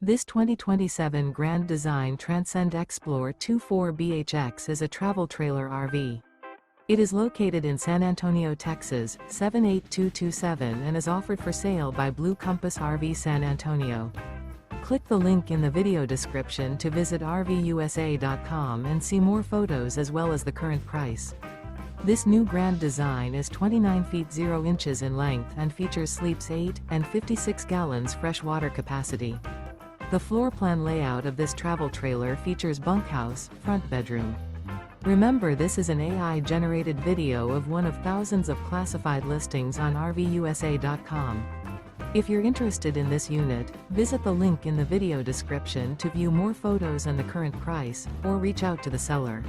This 2027 Grand Design Transcend Xplor 24BHX is a travel trailer RV. It is located in San Antonio, Texas, 78227 and is offered for sale by Blue Compass RV San Antonio. Click the link in the video description to visit RVUSA.com and see more photos as well as the current price. This new Grand Design is 29 feet 0 inches in length and features sleeps 8 and 56 gallons fresh water capacity. The floor plan layout of this travel trailer features bunkhouse, front bedroom. Remember, this is an AI-generated video of one of thousands of classified listings on RVUSA.com. If you're interested in this unit, visit the link in the video description to view more photos and the current price, or reach out to the seller.